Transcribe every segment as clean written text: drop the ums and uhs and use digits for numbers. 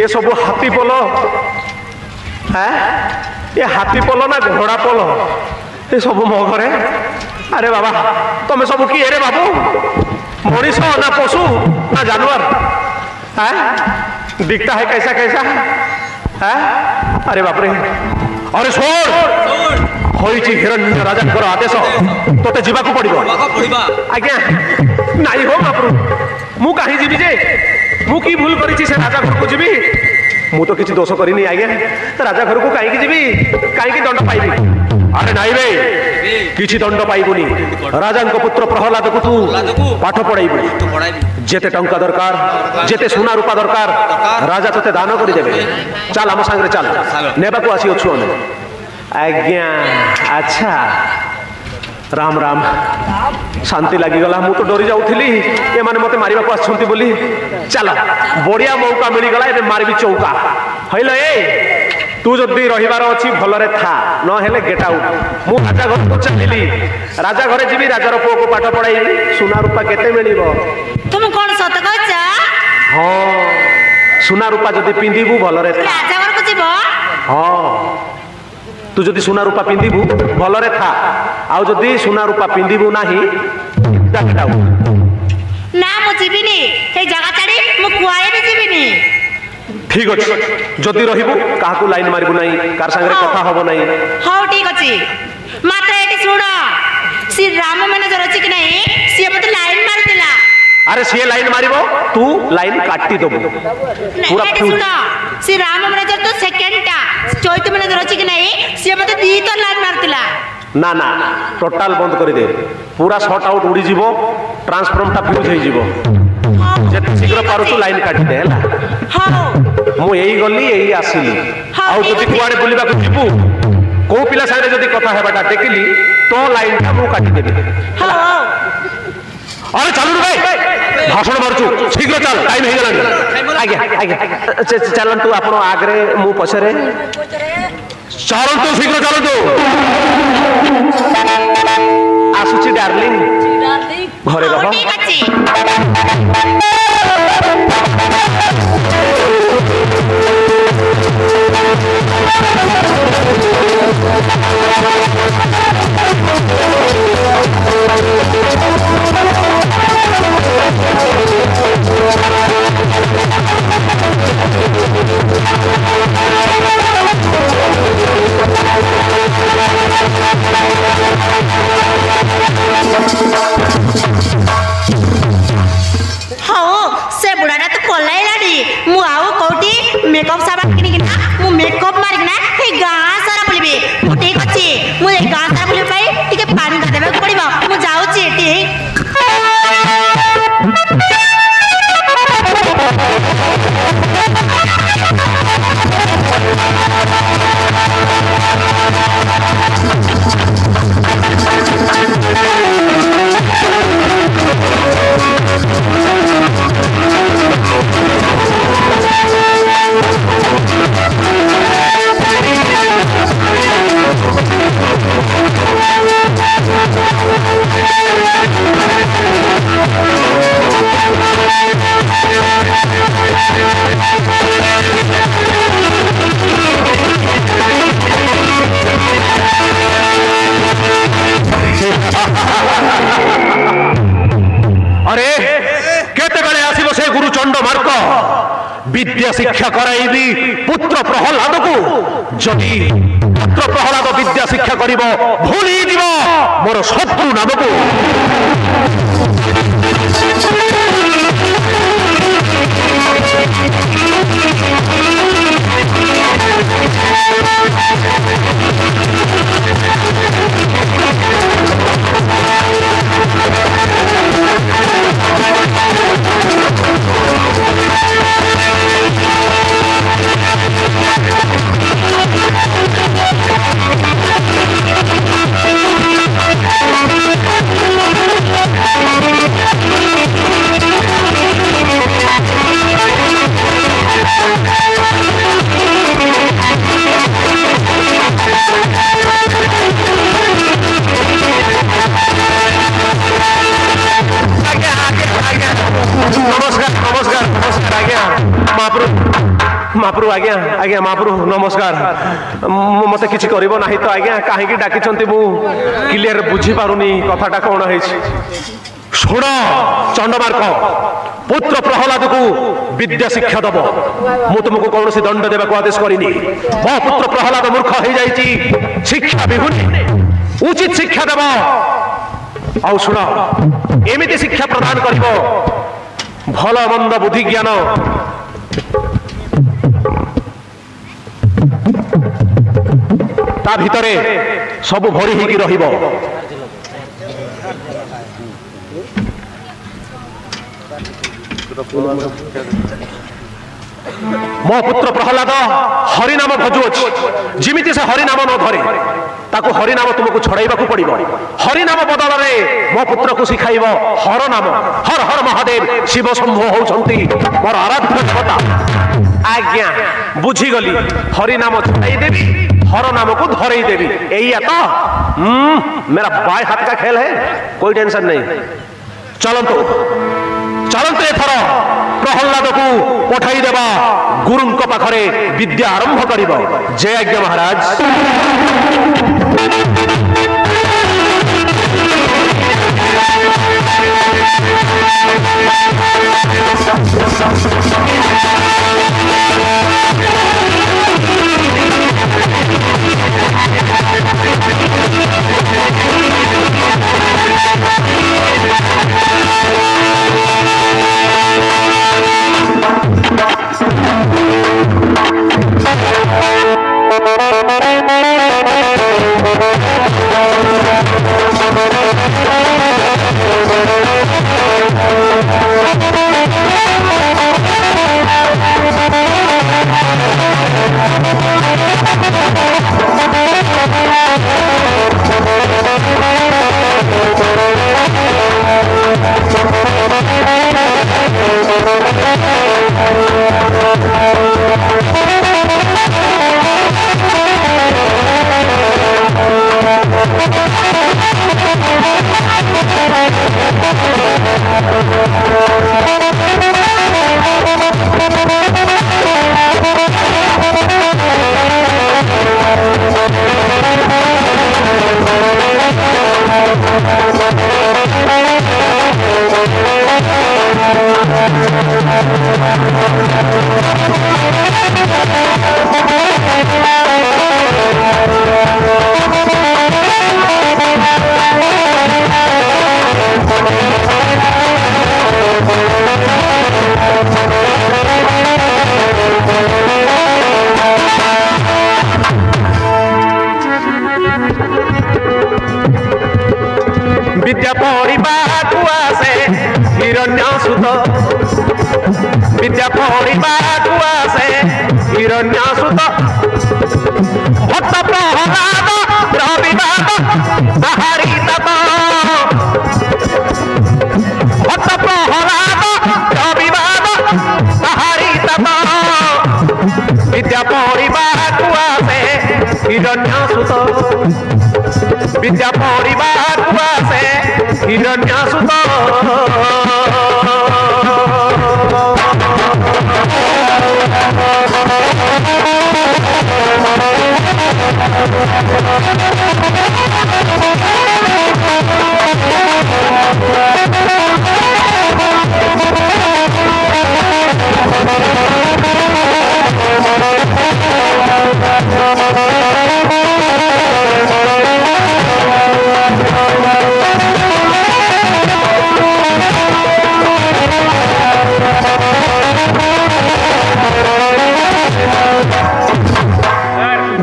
ये सब हाथी पल है ये हाथी पल ना घोड़ा पल ये सब मो घरे अरे बाबा तुम सब किए रे बाबू मनीष ना पशु ना जानवर है दिखता है कैसा कैसा है अरे बाप रे अरे सोर हिरण्य राजा आदेश तोते जीवाक पड़ो आज्ञा नाई हो महाप्रभु मु कहीं जीवी जे मु की भूल करी से राजा घर को जीवी मु तो किसी दोष करनी आज्ञा राजा घर को कहीं जीवी कहीं दंड पाइबी अरे नाई बे किसी दंड पाइबुनी राजा पुत्र प्रहलाद को तू पाठ पढ़ाइबु जेते टंका दरकार जेते सोना रूपा दरकार राजा तोते दान कर देबे चल आम सांगे चल नेबा को आसी अछु आज्ञा अच्छा राम राम शांति लगिगला मु तो डरी जाऊली ये माने मते मारिबा को आछंती बोली चल बढ़िया मौका मिलगला ए मारबी चौका हइल ए तू जदि रहिबार अछि भलरे था न हेले गेट आउट मु राजा घर को चलिली राजा घरे जीवी राजार पुओ को पाठ पढ़ाई सोना रूपा केते मिलिबो तुम कोन सत कहछ हां सोना रूपा जदि पिंदिबू भलरे राजा घर को जीवो हां तू जदि सोना रूपा पिंदिबू भलरे था आउ जदि सोना रूपा पिंदिबू नाही गेट आउट ना मु जीविनी हे जगह छाड़ी मु कुआए भी जीविनी ठीक अच्छे जदि रहिबू काहाकू लाइन मारिबू नाही कार संगे कथा हबो नाही हां ठीक अछि मात्र एटी सुन श्री राम मैंने जर अछि कि नहीं सी मते लाइन मार देला अरे सी लाइन मारिबो तू लाइन काटी दबो पूरा सुन श्री राम मैंने जर तो सेकंड टा चौथ मैंने जर अछि कि नहीं सी मते दी तो लाइन मार देला ना ना टोटल बंद कर दे पूरा शॉर्ट आउट उड़ी जीवो ट्रांसफॉर्मर टा फ्यूज हे जीवो जेते शीघ्र पारू तू लाइन काटी दे हला हां मु एई गली एई आसीली आउ जदि कुआडे बुलिबा को जीवू को पिला सारे जदि कथा हेबाटा देखिली तो लाइन टा मु काटी देबे हला अरे चलू रे भाषण मारचू शीघ्र चल टाइम हे गलानी आज्ञा आज्ञा चलन तू आपण आगरे मु पछरे चलन तू शीघ्र चलन तू आसुची डार्लिंग घरे रह ठीक अछि से बुढ़ाटा तो पलाइलानी मु आउ कोठी मेकअप साबन किनि किना मु मेकअप मारि किना हे गां सारा बुलिबे मु ठीक अछि मु ए गां सारा बुलिबे पई टिके पानी दा देबे पड़िबो मु जाउची एटी अरे केते बेले आसीबो से गुरु चंड मार्क विद्या शिक्षा कराइबी पुत्र प्रहलाद को जदि पुत्र प्रहलाद विद्या शिक्षा करिबो भूली दिबो मोर शत्रु नाम को आज्ञा आज्ञा महाप्रभु नमस्कार मत कि ना तो आज्ञा कहीं डाकी क्लियर बुझी पारुनी कथाटा कौन है शुण चंडमार्क पुत्र प्रहलाद को विद्या शिक्षा दब मु तुमको कौन सी दंड देवा आदेश करनी मो पुत्र प्रहलाद मूर्ख हो जाइए शिक्षा विहुन उचित शिक्षा देव आउ शुण एमती शिक्षा प्रदान कर भल मंद बुद्धि ज्ञान ता भितरे सब भरी होगी रहिबो मो पुत्र प्रहलाद हरिनाम भजुअछि जिमिति से हरिनाम न धरे ताको हरिनाम तुमको छड़ाइबा को पड़िबो हरिनाम बदल रे मो पुत्र को सिखाइबो हर नाम हर हर महादेव शिव शंभो होउछंती मोर आराध्य देवता आज्ञा बुझी गली हरिनाम छड़ाई देवी हर नाम को धरई देवी यही तो मेरा बाएं हाथ का खेल है कोई टेंशन नहीं चलंतु चलंतु एथर प्रहलाद को पठाई देवा गुरु पाखरे विद्या आरंभ करिबो जय आज्ञा महाराज विद्या पढ़ा से हिरण्यसुत विद्या पढ़ा से हिरण्यसुत भक्त प्रहलाद रविवाद ताहारी तप भक्त प्रहलाद रविवाद ताहारी तप विद्या पढ़ा से हिरण्यसुत विद्या पढ़ा से हिरण्यसुत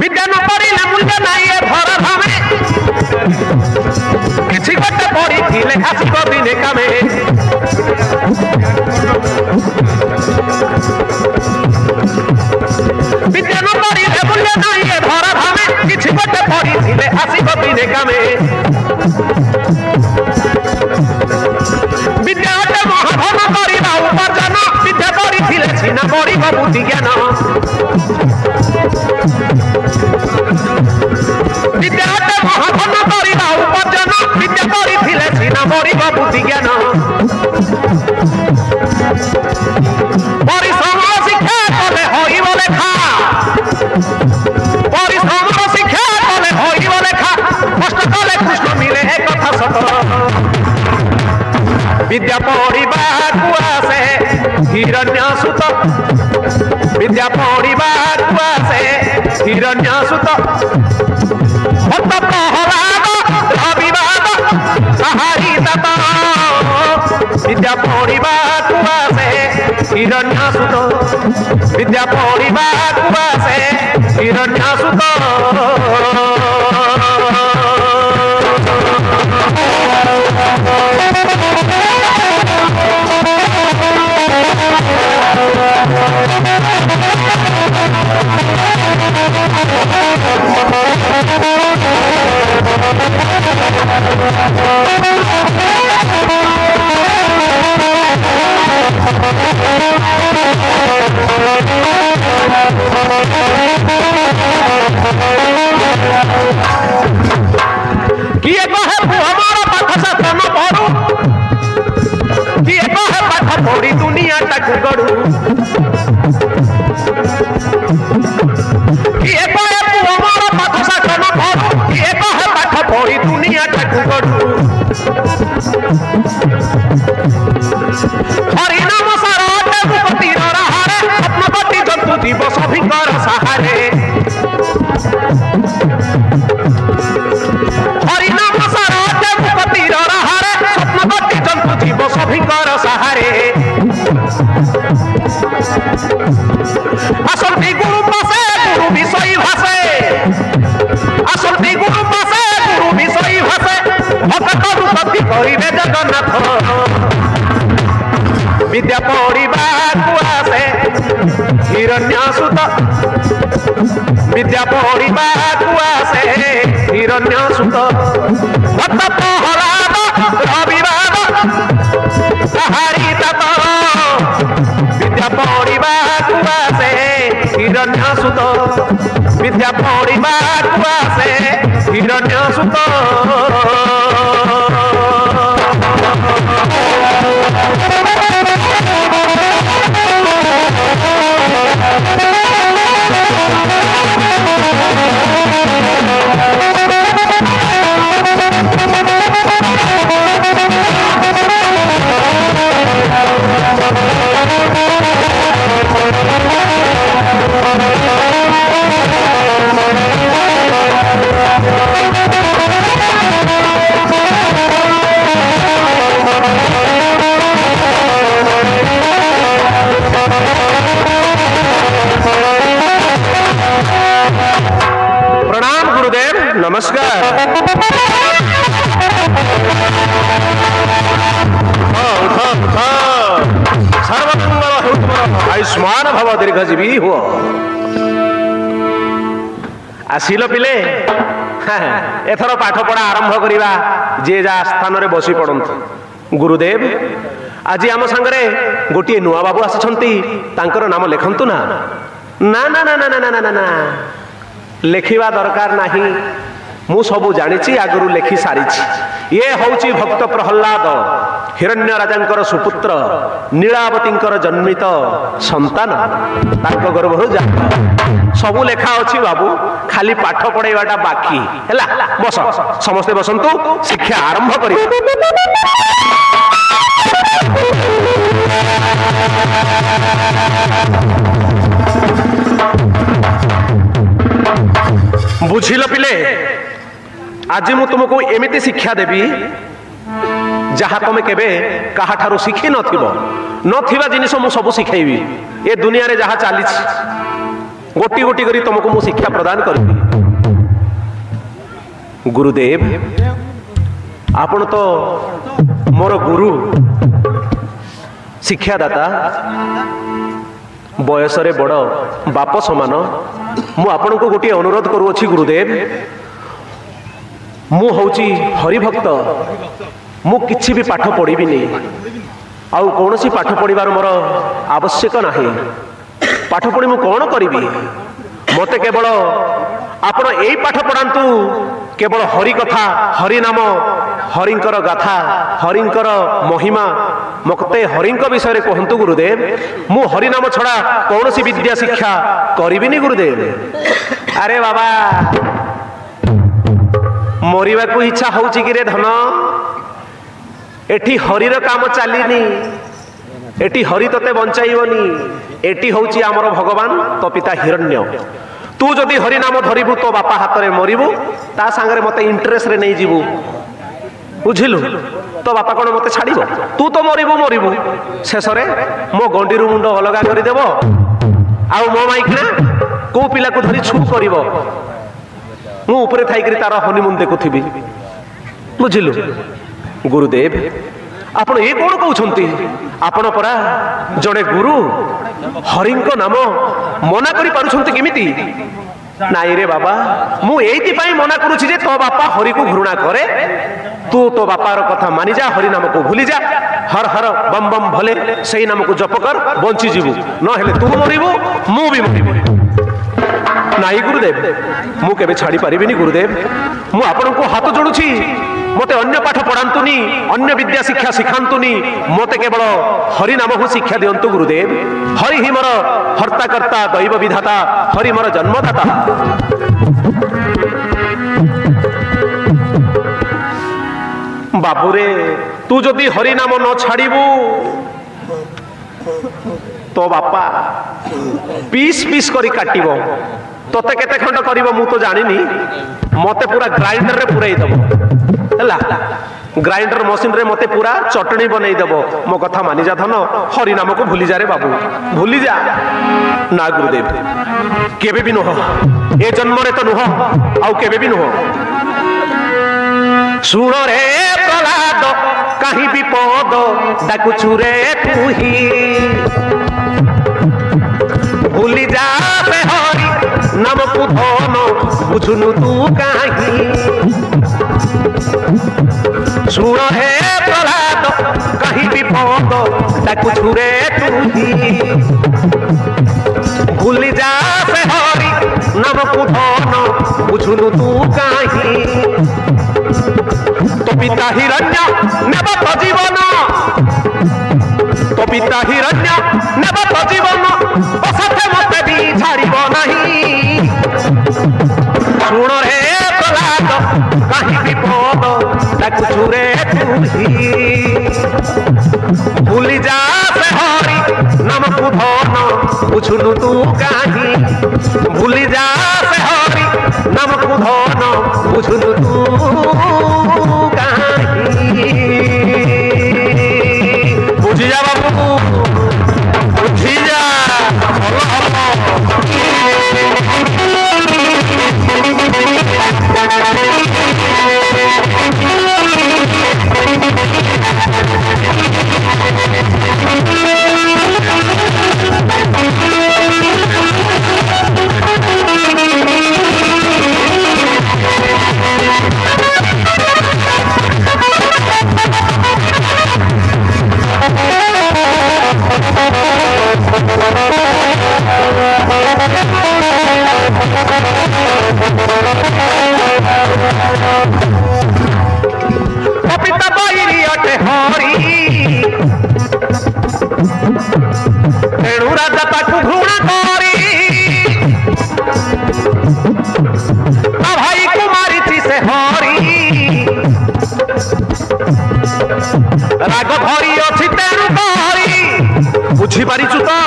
विद्या न पढ़िले मूल्य नाई भर धामे किछि गोटे पढ़िथिले आसिक दिने कामे विद्या न पढ़िले मूल्य नाई भर धामे किछि गोटे पढ़िथिले आसिक दिने कामे विद्या अटे महाधन करिबा उपार्जन विद्या पढ़िथिले सिना पढ़िब बुद्धि ज्ञान विद्या महाधन करिबा उपार्जन विद्या पढ़िथिले सिना पढ़िब बुद्धि ज्ञान परिश्रम शिक्षा कले होइब लेखा हिरण्यसुत विद्या पढ़िबाकु आसे हिरण्यसुत भक्त प्रहलाद रविवाद आहारी दत्त विद्या पढ़िबाकु आसे हिरण्यसुत विद्या पढ़िबाकु आसे हिरण्यसुत किए कहे हमारा पाठ साथ न पढ़ू किए कहे पाठ पढ़ी दुनिया तक गढ़ू किए कहे हमारा पाठ साथ न पढ़ू किए कहे पाठ पढ़ी दुनिया तक गढ़ू हरिनाम सारा देवपति रहारे अपनपति जंतु जीव सभिकर सहारे हरिनाम सारा देवपति रहारे स्वप्नपति जंतु जीव सभिकर सहारे असंति गुरु पासे गुरु विषयी भाषे असंति गुरु पासे गुरु विषयी भाषे भक्त रूपति करिबे जगन्नाथ विद्या पढ़िबाकु आसे हिरण्यसुत विद्या पढ़िबाकु आसे हिरण्यसुत भक्त प्रहलाद रविवाद आहारी दत्त विद्या पढ़िबाकु आसे हिरण्यसुत विद्या पढ़िबाकु आसे हिरण्यसुत नमस्कार सर्वमंगल हो आयुष्मान भव दीर्घजीवी हुआ आसिल पिले एथर पाठ पढ़ा आरंभ करवा जे जा स्थान रे बसी पड़ंतु गुरुदेव आज आम सांगरे गोटे नुआ बाबू आसछंती तांकर नाम लेखंतु ना ना ना ना ना ना ना ना ना लेखिवा दरकार नहीं मु सबू जानी आगु लेखि सारी ये हूँ भक्त प्रहलाद हिरण्य राजा सुपुत्र नीलावती जन्मित संतान गर्भ जा सबू लेखा अच्छी बाबू खाली पाठ पढ़ाइवाटा बाकी है बस समस्ते बसंतु शिक्षा आरंभ कर बुझिल पिले आज मु तुमको एमिति शिक्षा देवी जहाँ तुम केबे कहा ठारू शिखी नथिबा जिनिस मु सब शिखेबी ए दुनिया रे जहाँ चली गोटी गोटी करी तुमको मु शिक्षा प्रदान करी गुरुदेव आपण तो मोर गुरु शिक्षादाता बयस रे बड़ बाप समान मु आपण को गोटे अनुरोध करुअछि गुरुदेव मु हूँ हरिभक्त मु किछि भी पाठ पढ़ी नहीं आउ कौन सी पाठ पढ़ार मोर आवश्यक नहीं पाठ पढ़ी मु कौन करी मते केवल आपण यही पाठ पढ़ातु केवल हरि कथा हरि नाम हरिंकर गाथा हरिंकर महिमा मते हरिंक विषय कहतु गुरुदेव मु हरि नाम छड़ा कौन सी विद्या शिक्षा करिबिनी गुरुदेव अरे बाबा मरिबा को इच्छा होउची कि रे धन एठी हरिर काम चलीनी एटी हरि तते बंचाइबनी एटी होची आमर भगवान तो पिता हिरण्य तू जदि हरि नाम धरिबू तो बापा हाथ में मरिबू ता सांगरे मते इंटरेस्ट रे नहीं जीवू बुझिलु तो बापा कौन मते छाड़िब तू तो मरिबू मरिबू शेष रे मो गंडीरू मुंड अलगा कर देबो आउ मो माइकना को पिला को धरी छू करिवो मु ऊपर थाई करी तार हनीमून देखुथिबी बुझिलु गुरुदेव आपण ये कौन कहउछंती आपण परा जड़े गुरु हरिंको नाम मना करि पारुछंती केमिति नाई रे बाबा मु एइति पई मना करूछि जे तो बापा हरि को घृणा करे तू तो बापार कथा मानि जा हरि नाम को भूली जा हर हर बम बम भले सही नाम को जप कर बंची जीवु न हेले तू मरिबू मु भी मरिबू नाई गुरुदेव मु केबे छाड़ी पारिबिनी गुरुदेव मु आपन को हाथ जोड़ुछि मते अन्य पाठ पढ़ातुनी अन्य विद्या शिक्षा शिखातुनी मते केवल हरि नाम को शिक्षा दियंतु गुरुदेव हरि ही मोर हर्ता कर्ता दैव विधाता हरि मोर जन्मदाता बाबूरे तू जदि हरि नाम न छाड़बू तो बापा पीस पीस करी काटिबो तोते केते खंड करिवो मु तो जानिनी मते पूरा ग्राइंडर रे पुराई दबो हला ग्राइंडर मशीन रे मते पूरा चटनी बनई दबो मो कथा मानि जा धन हरि नाम को भूली जा रे बाबू भूली जा ना गुरुदेव केबे भी नुह ए जन्म रे तो नुह आउ केबे भी नुह सुण रे प्रहलाद कहीं विपद डाकुछु रे तुही भूली जा हरि नाम को धन बुझुनु तू कहीं सुण हे प्रहलाद कहीं विपद डाकुछु रे तुही भूली जा हरि नाम को धन बुझुनु तू कहीं तो पिता हिरण्य नेब तो जीवन तो पिता हिरण्य नेब तो जीवन साथे मते भी छाड़ब नहीं सुण रे प्रहलाद कहीं विपद डाकुछु रे तुही भूली जा हरि नाम को धन बुझुनु तू कहीं भूली जा हरि नाम को धन बुझुनु तू बुझी जा बाबू बुझी जा पिता बैरी अटे हरि तेणु राजा ताकू घृणा करी भाई कुमारी से हरि राग धरी अच्छी तेणु करी बुझी पारिचु तो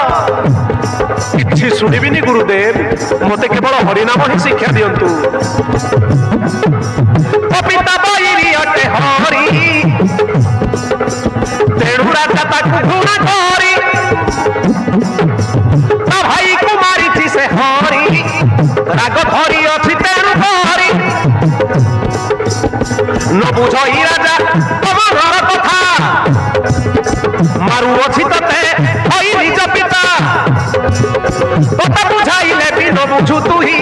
किछि सुनिबिनी गुरुदेव मते केवल हरिनाम ही शिक्षा दियंतु पिता बैरी अटे हरि तेणु राजा ताकू घृणा करी भाई कुमारी से हरि राग धरी अच्छी तेणु करी न बुझ राजा तम घर कथा मारू अच्छी तते हई निज पिता तोता बुझाइले भी न बुझु तुही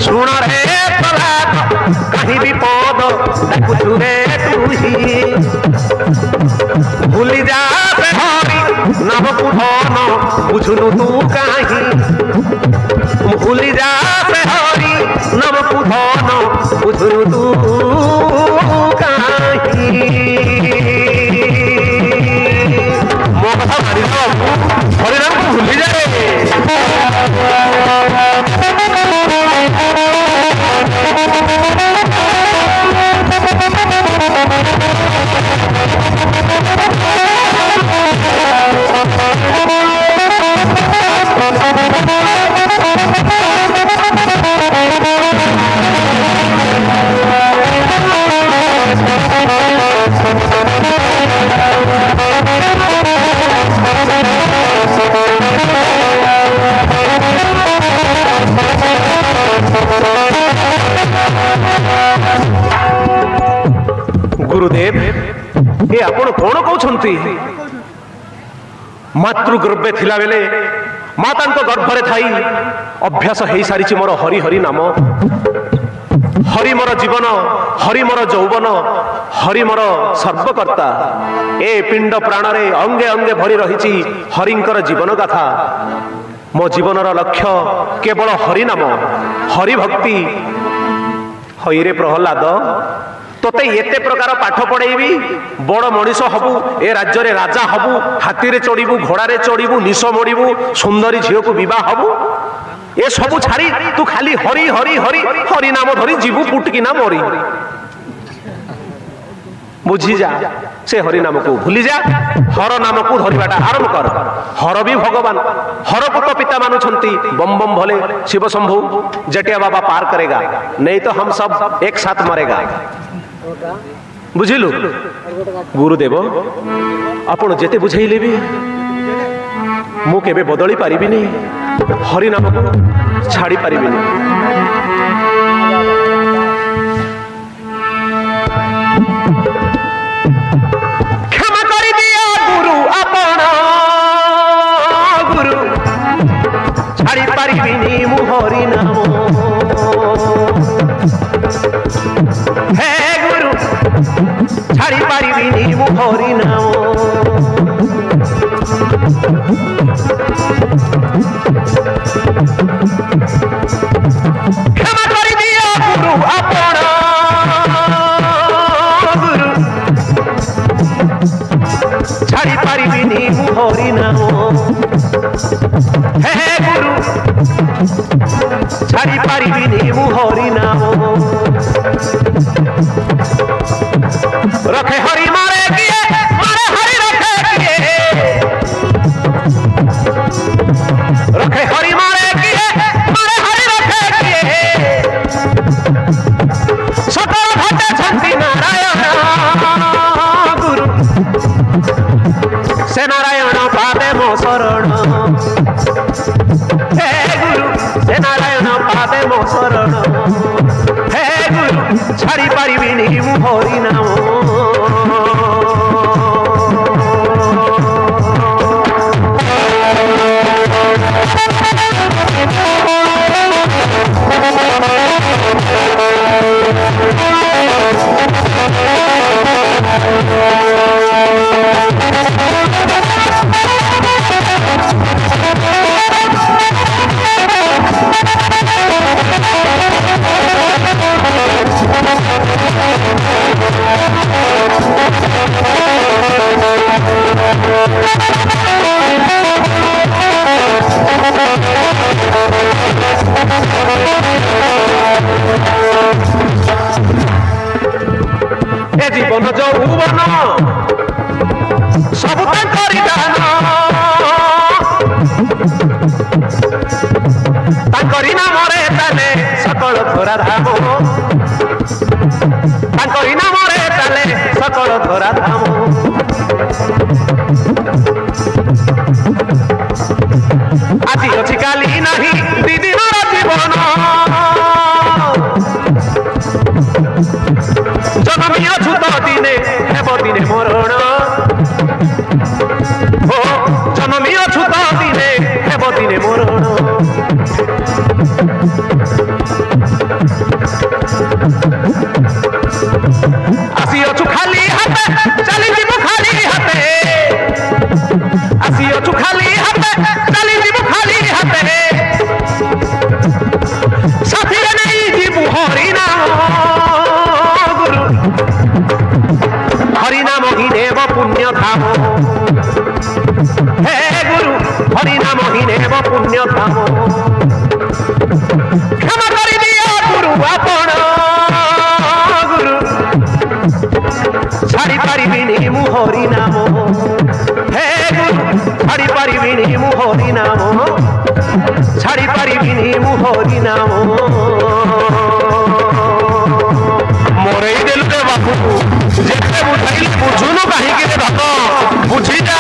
सुण रे प्रहलाद कहीं विपद डाकुछु रे तुही भूली जा हरि नाम को धन बुझुनु तू कहीं भूली जा हरि नाम को धन बुझुनु तू कहीं मो कथा मानि हरिनाम को भूली जा रे गुरुदेव ये आपण कौन कहते मातृगर्भे थिला बेले माता गर्भरे थाई अभ्यास हो सारी मोर हरि हरि नाम हरि मोर जीवन हरि मोर यौवन हरि मोर सर्वकर्ता ए पिंड प्राण रे अंगे अंगे भरी रही हरिंकर जीवन गाथा मो जीवनर लक्ष्य केवल हरि नाम हरि भक्ति हईरे प्रहलाद तोते एते प्रकार पाठ पढ़ेबी बड़ मनीष हबु ए राज्य रे राजा हबु हाथी रे चढ़ीबू घोड़ा रे चढ़ीबू निश मोड़ीबू सुंदरी झील को विवाह हबु ए सबू छाड़ी तू खाली हरि हरि हरि हरि नाम धरी जीवू पुटकिना मरी बुझी जा से हरि नाम को भूली जा हर नाम को धरिबाटा आरंभ कर हर भी भगवान हर को तो पिता मानुछंती बम बम भले शिव शंभु जटिया बाबा पार करेगा नहीं तो हम सब एक साथ मरेगा बुझिलु गुरुदेव आपण जेते बुझाइले भी मु केबे बदली पारिबिनी हरि नाम को छाड़ी पारिबिनी हरि नाम हे गुरु छाड़ी पारिबिनी मु हरि नाम क्षमा करि दियो गुरु आपण गुरु छाड़ी पारिबिनी मु हरि नाम हे गुरु छाड़ी पारिबिनी मु हरि नाम रखे हरि मारे किए मारे हरि रखे किए रखे हरि मारे किए मारे हरि रखे किए सकल घटे छंती नारायण गुरु से नारायण पादे मो शरण हे गुरु से नारायण पादे मो शरण हे गुरु छाड़ी पारिबिनी मु हरि नाम ए जीवन यौवन सब तांकरी दान तांकरी नाम रे ताले सकल धरा धाम तांकरी नाम रे ताले सकल धरा धाम आज अच्छी काली नहीं दीदी जीवन जनमी अछुत दिने हेब दिने मरण हो जनमी अछुत दिने हेब दिने मरण आसी अछु खाली हाथे चली जीवु खाली हाथे आसी अछु खाली हाथे चली जीवु खाली हाथे साथी नहीं जीवु हरि नाम हरि नाम ही देव पुण्य धाम हे गुरु हरि नाम ही देव पुण्य धाम क्षमा करि दियो गुरु आपण गुरु छाड़ी पारिबिनी मु हरि नाम हे गुरु छाड़ी पारिबिनी मु हरि नाम छाड़ी पारिबिनी मु हरि नाम मोरे देलु रे बापू जेते बुझाइल बुझुनु काहे के भक्त बुझी जा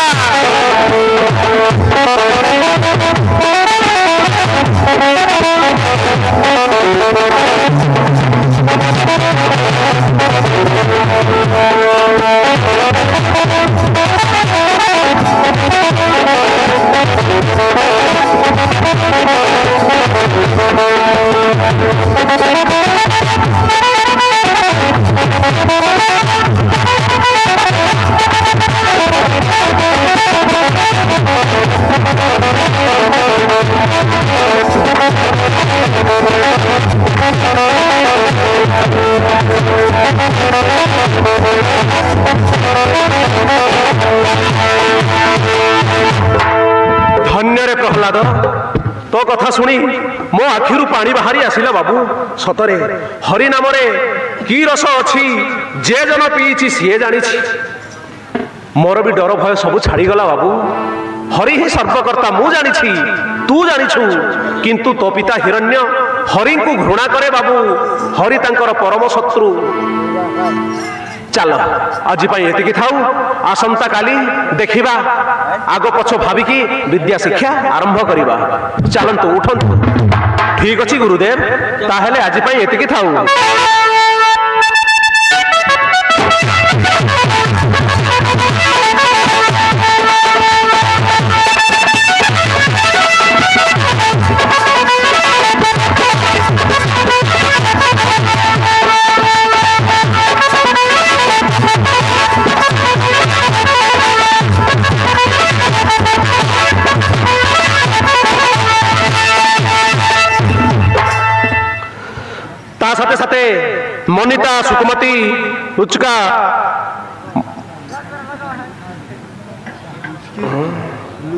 शुणी मो आखिरु पानी बाहरी आसिला बाबू सतरे हरि नाम कि रस अच्छी जे जन पीछि सीए जानी मोर भी डर भय सब छाड़ीगला बाबू हरि ही सर्वकर्ता मु जानी तू जानिछु किंतु तो पिता हिरण्य हरि को घृणा करे बाबू हरि तांकर परम शत्रु चल आज ये थाऊ आसंता काली देखिबा आग पछ भाविकी विद्या शिक्षा आरंभ करिबा चलंतु उठंतु ठीक अछि गुरुदेव ताहेले आज ये थाऊ साथे साथे मनिता सुकुमती रुचिका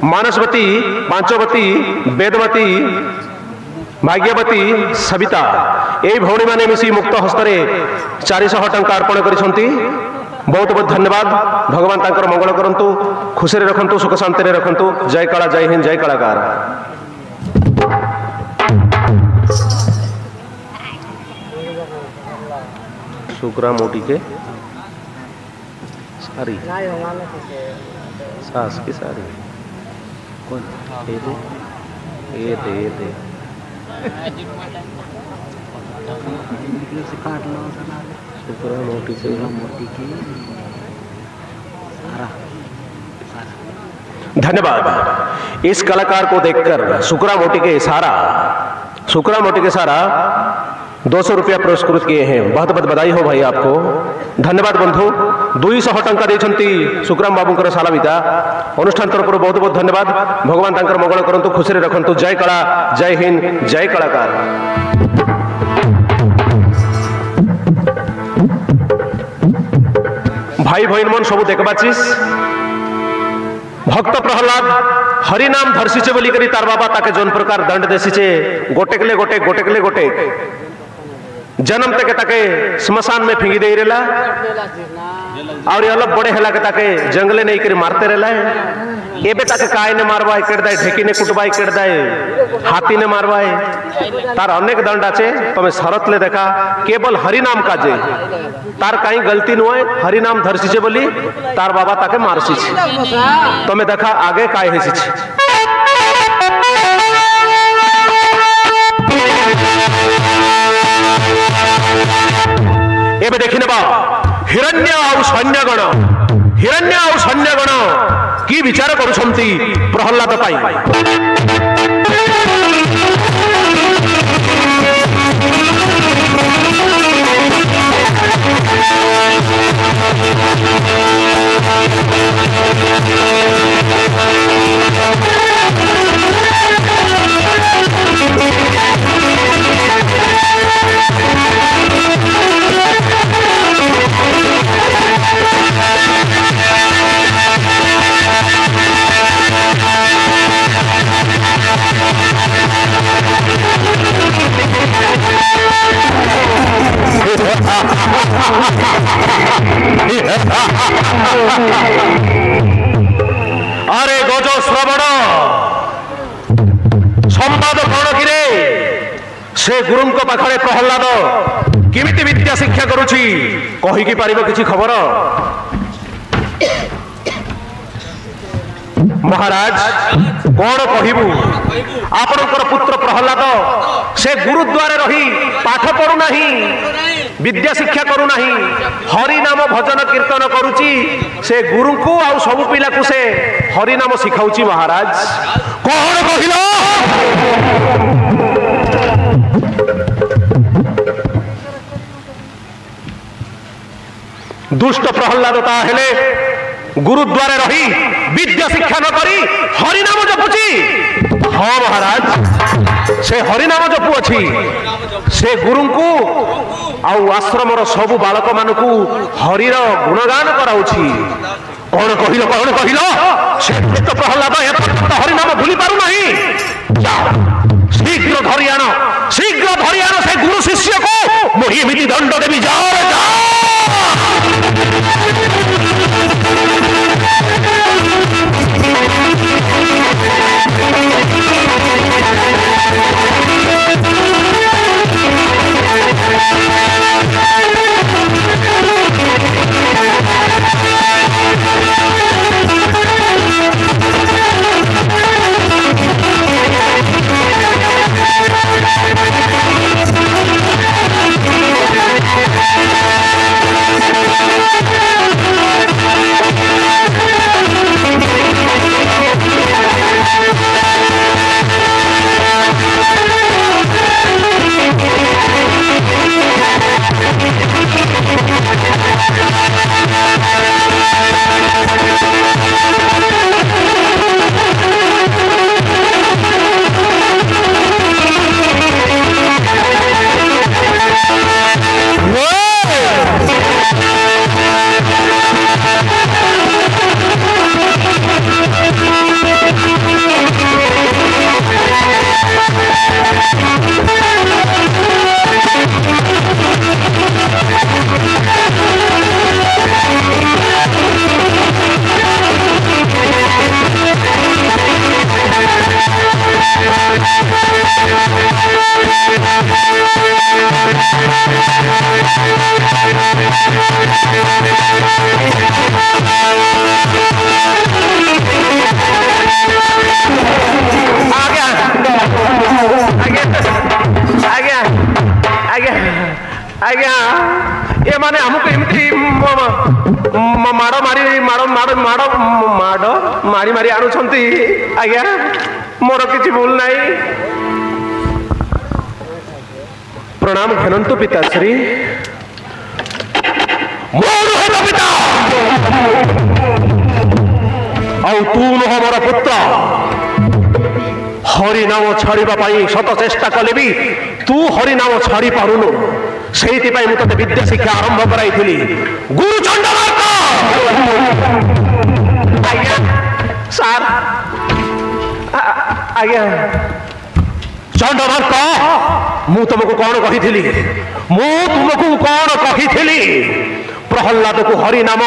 मानसवती पांचवती वेदवती भाग्यवती सविता यही भौणी माने मिसी मुक्त हस्तरे 400 टंका अर्पण करिसंती बहुत बहुत धन्यवाद भगवान तांकर मंगल करंतु खुशी रे रखंतु सुख शांति रे रखंतु जय काला जय हिंद जय कलाकार शुक्रा मोटी के सारी सास की सारी कौन ये दे शुक्रा मोटी से की धन्यवाद इस कलाकार को देखकर शुक्रा मोटी के सारा 200 रुपया पुरस्कृत किए हैं बहुत बहुत बधाई हो भाई आपको धन्यवाद बंधु 200 टंका देछंती सुखराम बाबूंकर सालामिता अनुष्ठान तरफ बहुत बहुत धन्यवाद भगवान तांकर मंगल करंतु खुशी रे रखंतु जय कला जय हिंद जय कलाकार भाई बहन मन सब देखबाचिस भक्त प्रहलाद हरिनाम धर्षिचे बोली करी तार बाबा ताके जोन प्रकार दंड देसिचे गोटेकले गोटे जन्म तक ताके स्मशान में फिंगी दे रेला और अलग बड़े हेला के ताके जंगले नहीं करी मारते रेला एबे ताके काय ने मारवाए केड़दाय ढेकी ने कुटबाई केड़दाय हाथी ने मारवाए तार अनेक दंड आछे तमे शरत ले देखा केवल हरिनाम काजे तार काई गलती नुए हरिनाम धरसिचे बोली तार बाबा ताके मारसिছে तमे देखा आगे काय हेसिছে एबे देखि नेबा हिरण्य आउ सैन्यगण की विचार करुछंती प्रहलाद पाई अरे गज श्रवण संवाद कौन कि से गुरु पाखे प्रहलाद किमिति विद्या शिक्षा करुछि कहीकि पारिबो किछि खबर महाराज कौन कहबू आपणकर पुत्र प्रहलाद से गुरुद्वारे रही पाठ पढ़ु नहीं विद्या शिक्षा करू नहीं हरि नाम भजन कीर्तन करुची से गुरु को आउ सब पिला को से हरि नाम सिखाउची महाराज कौन कहिलो दुष्ट प्रहलाद ताहेले गुरुद्वारे रही विद्या शिक्षा न करी हरिनाम जपुची हाँ महाराज से हरिनाम जपु अच्छी से गुरु को आउ आश्रमर सबु बालक मानकु हरिर गुणगान कराउछि कौन कहिलो से प्रहलाद हरिनाम भूली पारु नहीं धरी आण शीघ्र धरी आण से गुरु शिष्य को मुझे एमती दंड देवी जाओ आज्ञा ये माने हमको एमती माड़ मारी माड़ माड़ माड़ माड़ मारी मारी आणुछंती आज्ञा मोर किछि भूल नाही प्रणाम घनंतु पिताश्री मोर हो पिता आउ तू नह मोर पुत्र हरि नाम छाड़ा शत चेष्टा कले भी तू हरि नाम छाड़ी पारुनु से मुझे विद्या शिक्षा आरंभ कराई गुरु चंडमार्क आज्ञा सार आज्ञा चंडमार्क मु तुमको कौन कही मु तुमको कौन कही प्रहलाद को हरि नाम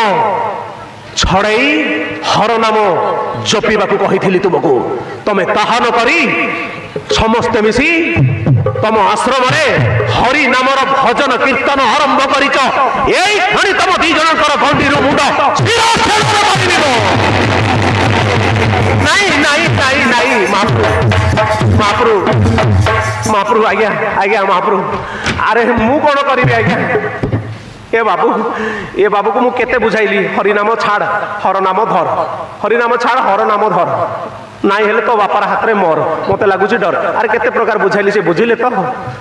छड़ाई हर नाम जपिबा कही तुमको तमे ताहा न करी समस्ते मिसी तम आश्रम हरि नामर भजन कीर्तन आरंभ करिच एई खणी तम दी जनकर गंडीर मुंड नहीं नहीं नहीं नहीं महाप्रभु महाप्रभु आज्ञा आज्ञा महाप्रभु अरे मु कौन करी आज्ञा ए बाबू को मु केते बुझाइली हरि नाम छाड़ हर नाम धर हरि नाम छाड़ हर नाम धर नाई हेले तो बापार हाथ में मोर मत लगुच डर अरे केते प्रकार बुझाइली से बुझिले तो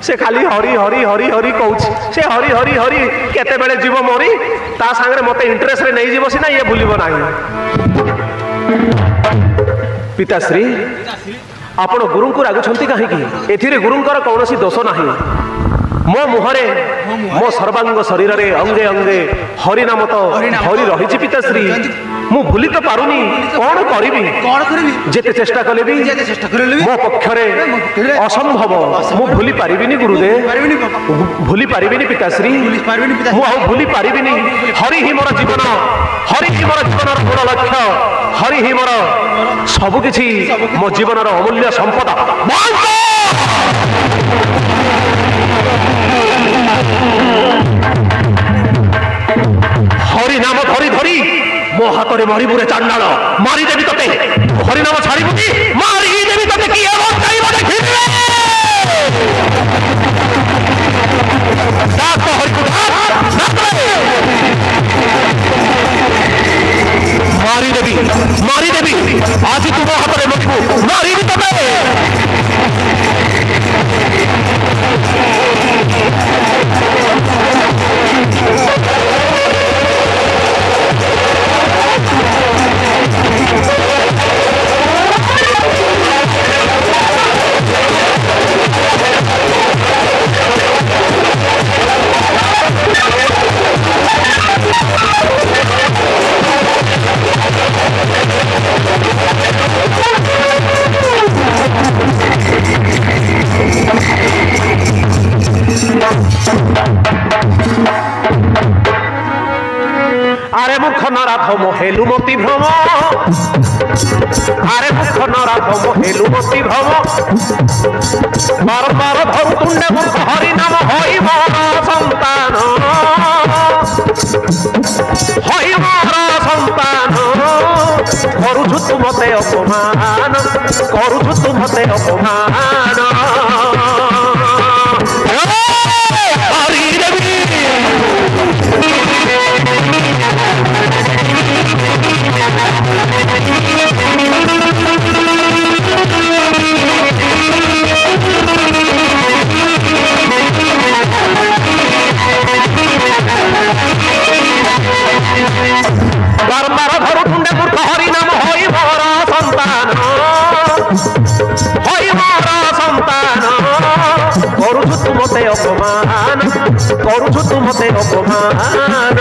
से खाली हरि हरि हरि हरि कहूँ से हरि हरि हरि केते बेले जीव मरी ता सांगे मत इंटरेस्ट रे नहीं जीव सीना ये भूलिब नाही पिताश्री आपण गुरु को रागुछंती काहेकि एथिरे गुरुंकर कौनसी दोष नाही मो मुहरे मो सर्वांग शरीर रे अंगे अंगे हरि नाम तो हरि रही पिताश्री मु भूली तो पारुनी कौन करी जेते चेष्टा कले भी मो पक्षरे असंभव मु भूली पारिबिनी गुरुदेव भूली पारिबिनी पिताश्री मु आ भूली पारिबिनी हरि ही मोर जीवन हरि ही मोर जीवन गुण लक्ष्य हरि ही मोर सब किछि मो जीवन अमूल्य संपदा हरि नाम धरी धरी मो हाथ में मरिबुरे चांडाल मारिदेवी तते हरि नाम छाड़बू कि मारिदेवी तते किए मारिदेवी मारिदेवी आज तुम हाथ में मरिबू मारिबी तते আরে মুখ নরাধম হেলুমতি ভ্রম, আরে মুখ নরাধম হেলুমতি ভ্রম, বারবার ধরু তুণ্ডে মুখ হরি নাম হই মর সন্তান, হই মর সন্তান। করুছু তু মতে অপমান, করুছু তু মতে অপমান। হরি দেবী বারবার ধরু টুন্ডে মূর্খ হরি নাম হই মর সন্তান, হই মর সন্তান। করুছু তু মতে অপমান, করুছু তু মতে অপমান।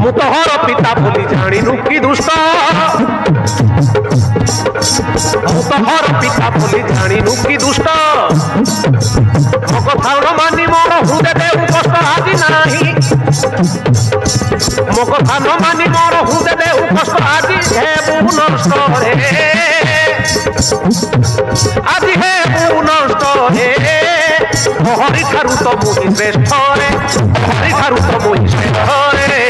ମୁଁ ତୋହର ପିତା ବୋଲି ଜାଣିନୁ କି ଦୁଷ୍ଟ, ମୁଁ ତୋହର ପିତା ବୋଲି ଜାଣିନୁ କି ଦୁଷ୍ଟ। ମୋ କଥା ନ ମାନି ମୋର ହୃଦୟ ଦେଉ କଷ୍ଟ ଆଜି ନାହିଁ, ମୋ କଥା ନ ମାନି ମୋର ହୃଦୟ ଦେଉ କଷ୍ଟ ଆଜି ହେବୁ ନଷ୍ଟ ରେ, ଆଜି ହେବୁ ନଷ୍ଟ ରେ। ହରି ଠାରୁ ତ ମୁହିଁ ଶ୍ରେଷ୍ଠ ରେ, ହରି ଠାରୁ ତ ମୁହିଁ ଶ୍ରେଷ୍ଠ ରେ।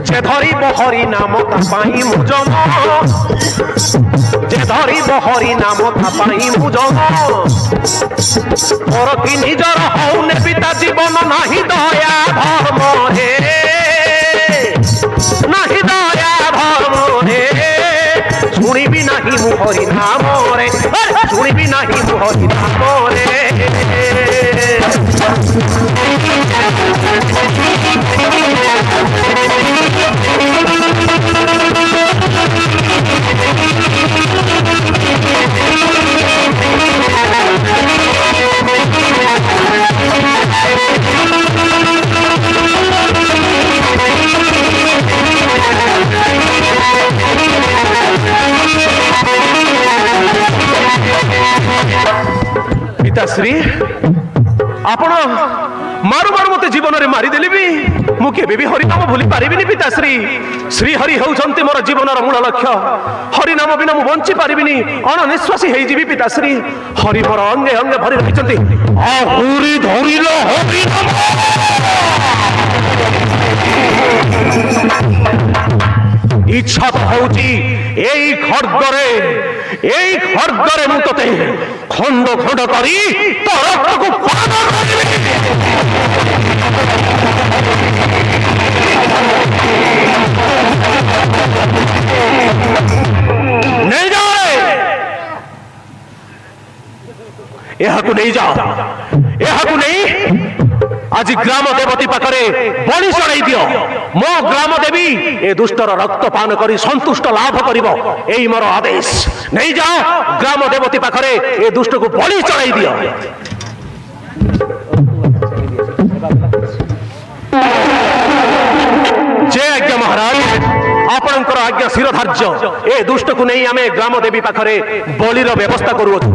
যে ধরিব হরি নাম তা পাই মু জম, যে ধরিব হরি নাম তা পাই মু জম। মোর কি নিজর হউনে পিতা জীবন নাহি দয়া ধর্ম রে, নাহি দয়া ধর্ম রে। শুনিবি নাহি মু হরি নাম রে, শুনিবি নাহি মু হরি নাম রে। ପିତାଶ୍ରୀ ଆପଣ ମାରୁ ମାରୁ ମତେ ଜୀବନରେ ମାରିଦେଲେ ବି ମୁଁ କେବେ ବି ହରିନାମ ଭୁଲି ପାରିବିନି ପିତାଶ୍ରୀ। ଶ୍ରୀ ହରି ହେଉଛନ୍ତି ମୋର ଜୀବନର ମୂଳ ଲକ୍ଷ୍ୟ, ହରିନାମ ବିନା ମୁଁ ବଞ୍ଚି ପାରିବିନି, ଅଣନିଶ୍ୱାସୀ ହେଇଯିବି ପିତାଶ୍ରୀ। ହରି ମୋର ଅଙ୍ଗେ ଅଙ୍ଗେ ଭରି ରହିଛନ୍ତି। ଆହୁରି ଧରିଲ ହରିନାମ, ଇଚ୍ଛା ତ ହଉଛି ଏଇ ଖଡ୍ଗରେ, ଏଇ ଖଡ୍ଗରେ ମୁଁ ତତେ ଖଣ୍ଡ ଖଣ୍ଡ କରି ତୋ ରକ୍ତକୁ ପାନ କରିବି। ନେଇଯାଅ, ଏହାକୁ ନେଇଯାଅ, ଏହାକୁ ନେଇ ଆଜି ଗ୍ରାମ ଦେବତୀ ପାଖରେ ବଳି ଚଢାଇ ଦିଅ। ମୋ ଗ୍ରାମ ଦେବୀ ଏ ଦୁଷ୍ଟର ରକ୍ତ ପାନ କରି ସନ୍ତୁଷ୍ଟ ଲାଭ କରିବ, ଏଇ ମୋର ଆଦେଶ। ନେଇଯାଅ, ଗ୍ରାମ ଦେବତୀ ପାଖରେ ଏ ଦୁଷ୍ଟକୁ ବଳି ଚଢାଇ ଦିଅ। ଜୟ ଆଜ୍ଞା ମହାରାଜ, ଆପଣଙ୍କର ଆଜ୍ଞା ଶିରଧାର୍ଯ୍ୟ। ଏ ଦୁଷ୍ଟକୁ ନେଇ ଆମେ ଗ୍ରାମ ଦେବୀ ପାଖରେ ବଳିର ବ୍ୟବସ୍ଥା କରୁଅଛୁ।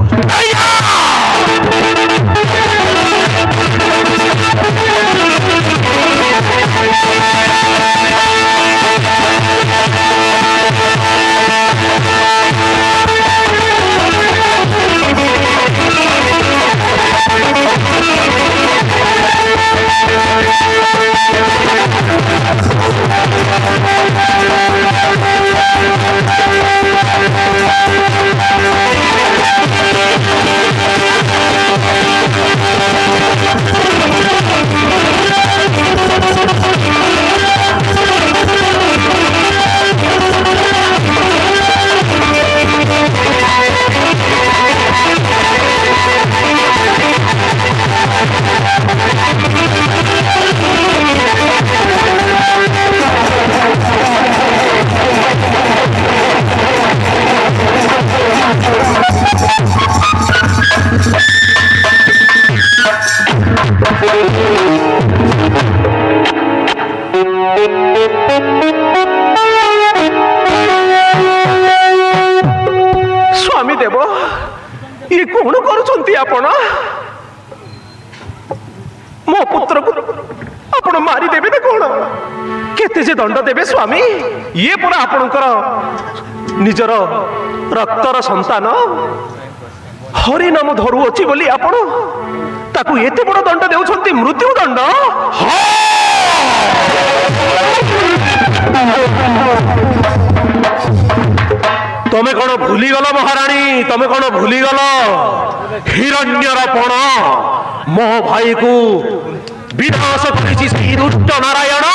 स्वामी देव ये कौन करुछंती आपण मो पुत्र को आपण मारी देबे ना कौन केते जे दंड देबे स्वामी ये पूरा आपणकर निजर रक्तर संतान हरि नाम धरु अछि बोली आपण ताकू एते बड़ दंड देउछंती मृत्यु दंड तमे कौन भूलीगल महाराणी तमे कौन भूलीगल हिरण्यर पण मो भाई को विनाश करिछि श्री दुष्ट नारायण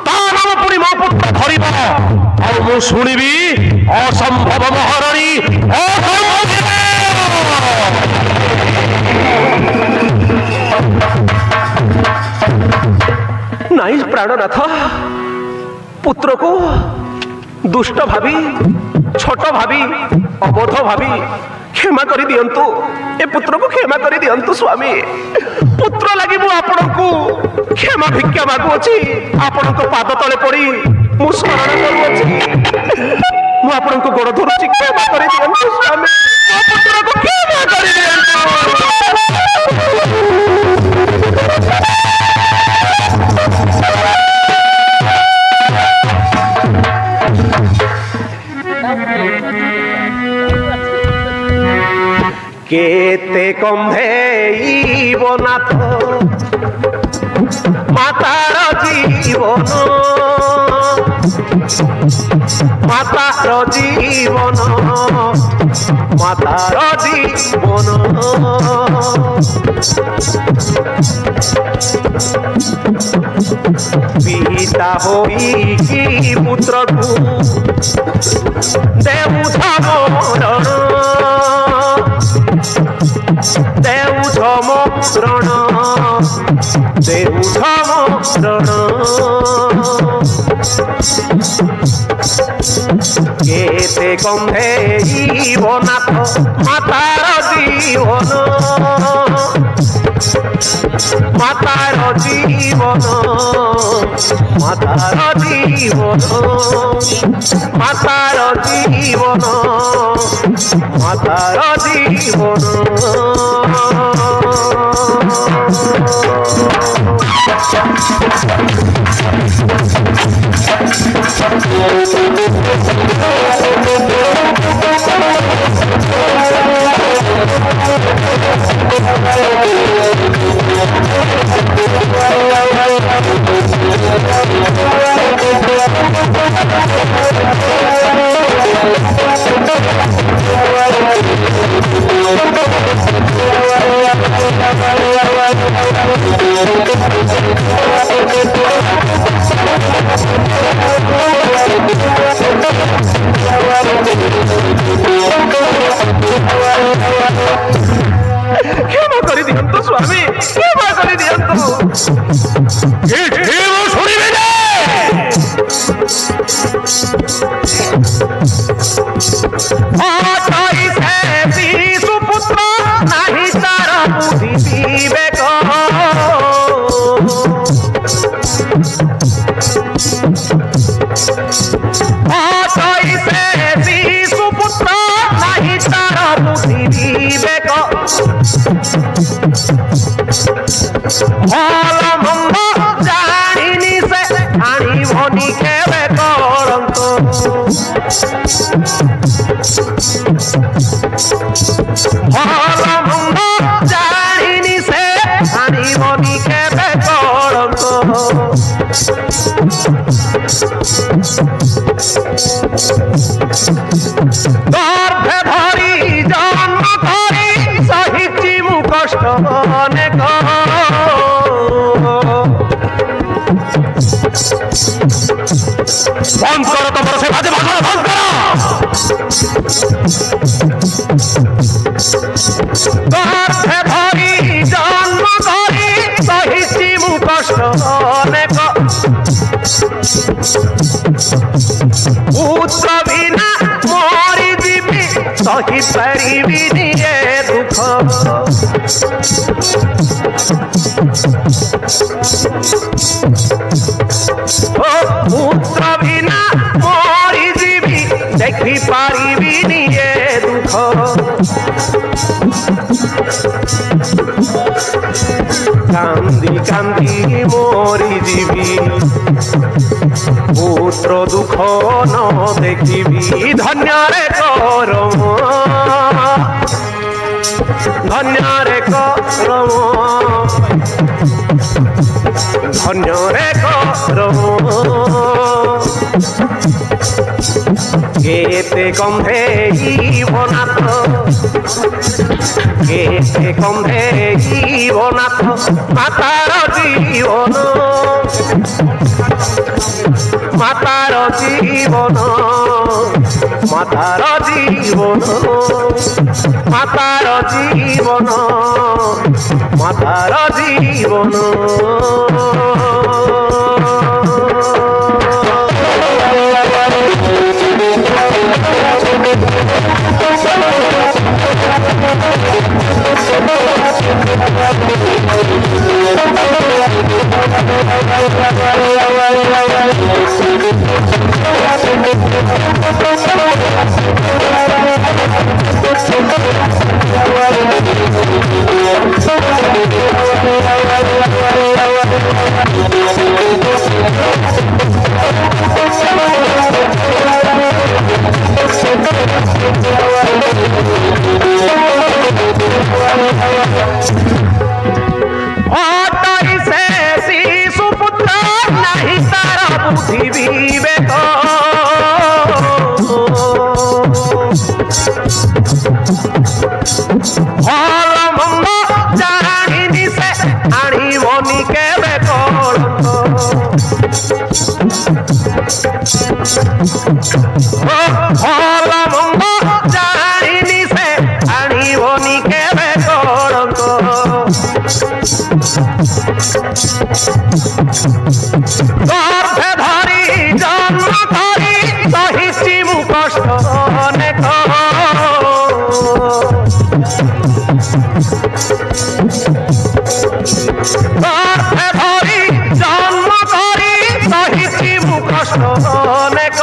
ता नाम पुणी मो पुत्र धरिब आ मु शुणिबी असंभव महाराणी असंभव नाई प्राणनाथ पुत्र को दुष्ट भावी छोट भावी अबोध भावी क्षमा कर दियंतु ए पुत्र को क्षमा कर दियंतु स्वामी पुत्र लगी मु आपण को क्षमा भिक्षा मागु अछि आपण को पाद तले पड़ी मु शरण करू अछि मु आपण को गोड़ धरुछि क्षमा कर दियंतु स्वामी मो पुत्र को क्षमा कर दियंतु केते कम्भेइब नाथ मातार जीवन मातार जीवन मातार जीवन पिता होई की पुत्र को देउछ मरण देउछ मरण देउछ मरण केते कम्भेइब नाथ मातार जीवन मातार जीवन मातार जीवन मातार जीवन मातार जीवन क्षमा कर दियंतु स्वामी क्षमा कर दियंतु सुपुत्र नहीं तार बुद्धि विवेक सुपुत्र नहीं तार बुद्धि विवेक भल मंद जानी से आनी भनी खेवे करंत भल मंद जानी से आनी भनी खेवे करंत गर्भे धरी जन्म धरी सहिची मु कष्ट अनेक बंद करो तमर से बाजे भाषण बंद करो गर्भे धरी जन्म धरी सहिची मु कष्ट अनेक पुत्र बिना मरी जीवी सही पारिबी निजे दुख ओ पुत्र बिना मरी जीवी देखी पारिबिनी ए दुख कांदी कांदी मरी जीवी पुत्र दुख न देखिबी धन्य रे करम धन्य रे करम धन्य रे करम केते गंधेइब नाथ केते गंधेइब नाथ मातार जीवन मातार जीवन मातार जीवन मातार जीवन मातार जीवन अटई से शिशु पुत्र नहीं तार बुद्धि विवेक भल मंद जानी से आणिबनी केबे कलंक भल मंद जानी से आणिबनी केबे कलंक गर्भे धरी जन्म धरी सहिष्यु मु कष्ट अनेक गर्भे धरी जन्म धरी सहिष्यु मु कष्ट अनेक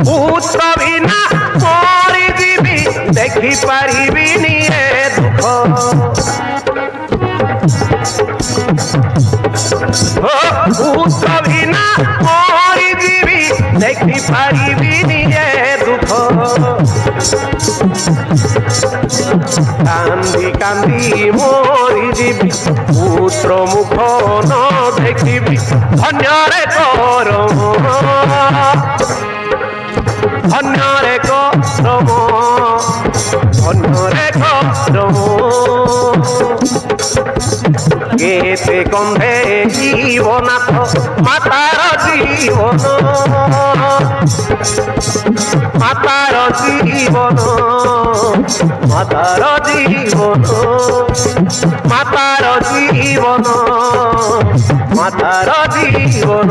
पुत्र बिना मरी जीवी देखि पारिबिनी ए दुख पुत्र बिना मरी जीवी देखी पारिबिनी ए दुख कांदी कांदी मरी जीवी पुत्र मुख न देखिबी धन्य रे करम धन्य रे करम धन्य रे करम केते गंधेइब नाथ मातार जीवन मातार जीवन मातार जीवन मातार जीवन मातार जीवन